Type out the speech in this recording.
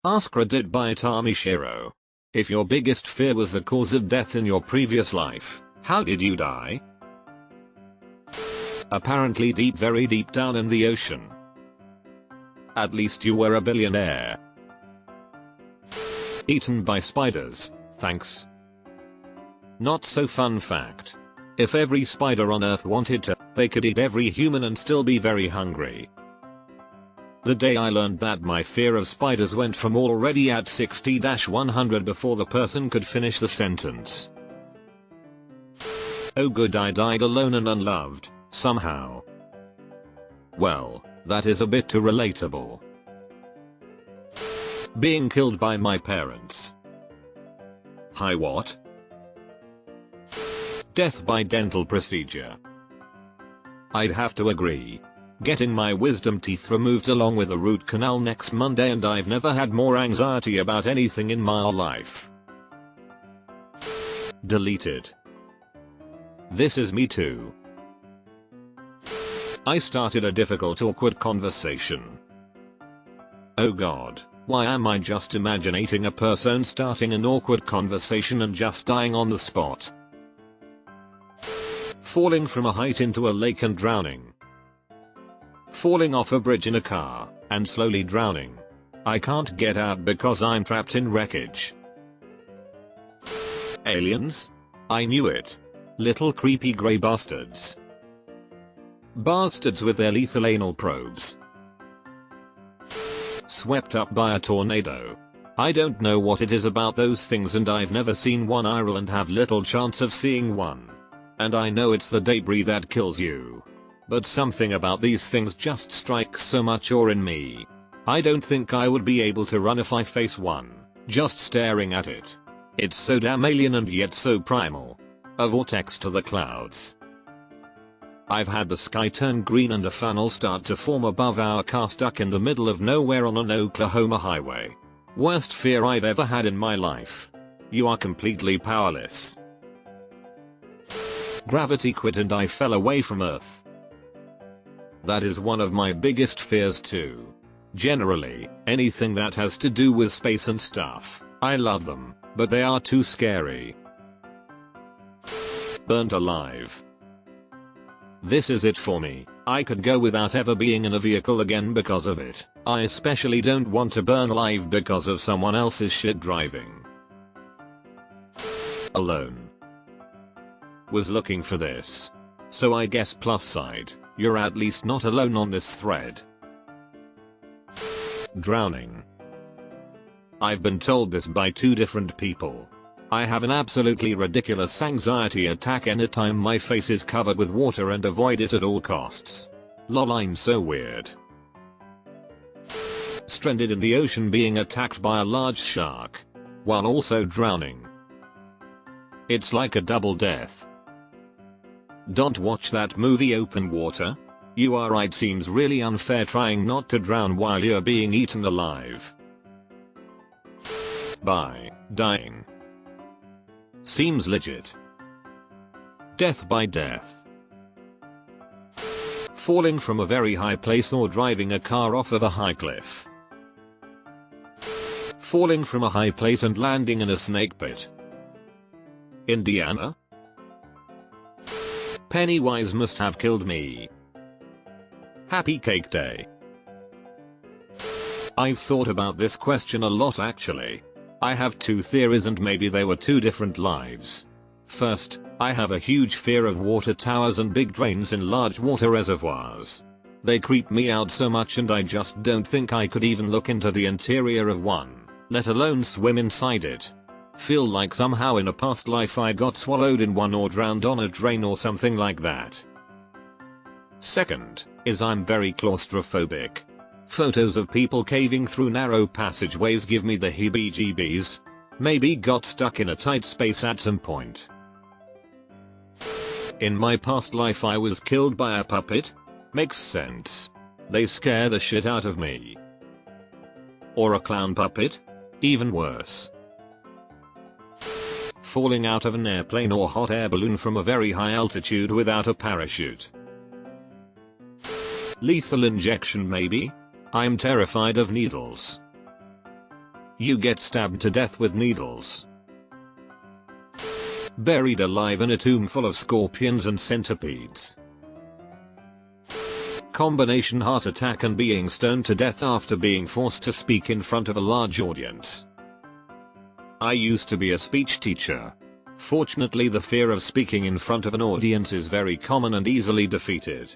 AskReddit by Tamishiro. If your biggest fear was the cause of death in your previous life, how did you die? Apparently deep, very deep down in the ocean. At least you were a billionaire. Eaten by spiders, thanks. Not so fun fact. If every spider on Earth wanted to, they could eat every human and still be very hungry. The day I learned that, my fear of spiders went from already at 60-100 before the person could finish the sentence. Oh good, I died alone and unloved, somehow. Well, that is a bit too relatable. Being killed by my parents. Hi, what? Death by dental procedure. I'd have to agree. Getting my wisdom teeth removed along with a root canal next Monday, and I've never had more anxiety about anything in my life. Deleted. This is me too. I started a difficult, awkward conversation. Oh god, why am I just imagining a person starting an awkward conversation and just dying on the spot? Falling from a height into a lake and drowning. Falling off a bridge in a car, and slowly drowning. I can't get out because I'm trapped in wreckage. Aliens? I knew it. Little creepy grey bastards. Bastards with their lethal anal probes. Swept up by a tornado. I don't know what it is about those things, and I've never seen one IRL and have little chance of seeing one. And I know it's the debris that kills you. But something about these things just strikes so much awe in me. I don't think I would be able to run if I face one, just staring at it. It's so damn alien and yet so primal. A vortex to the clouds. I've had the sky turn green and a funnel start to form above our car stuck in the middle of nowhere on an Oklahoma highway. Worst fear I've ever had in my life. You are completely powerless. Gravity quit and I fell away from Earth. That is one of my biggest fears too. Generally, anything that has to do with space and stuff, I love them, but they are too scary. Burnt alive. This is it for me. I could go without ever being in a vehicle again because of it. I especially don't want to burn alive because of someone else's shit driving. Alone. Was looking for this. So I guess plus side, you're at least not alone on this thread. Drowning. I've been told this by two different people. I have an absolutely ridiculous anxiety attack anytime my face is covered with water and avoid it at all costs. Lol, I'm so weird. Stranded in the ocean being attacked by a large shark. While also drowning. It's like a double death. Don't watch that movie Open Water. You are right, seems really unfair trying not to drown while you're being eaten alive. By dying. Seems legit. Death by death. Falling from a very high place or driving a car off of a high cliff. Falling from a high place and landing in a snake pit. Indiana? Pennywise must have killed me. Happy Cake Day. I've thought about this question a lot actually. I have two theories and maybe they were two different lives. First, I have a huge fear of water towers and big drains in large water reservoirs. They creep me out so much and I just don't think I could even look into the interior of one, let alone swim inside it. Feel like somehow in a past life I got swallowed in one or drowned on a drain or something like that. Second, is I'm very claustrophobic. Photos of people caving through narrow passageways give me the heebie-jeebies. Maybe got stuck in a tight space at some point. In my past life I was killed by a puppet? Makes sense. They scare the shit out of me. Or a clown puppet? Even worse. Falling out of an airplane or hot air balloon from a very high altitude without a parachute. Lethal injection maybe? I'm terrified of needles. You get stabbed to death with needles. Buried alive in a tomb full of scorpions and centipedes. Combination heart attack and being stoned to death after being forced to speak in front of a large audience. I used to be a speech teacher. Fortunately, the fear of speaking in front of an audience is very common and easily defeated.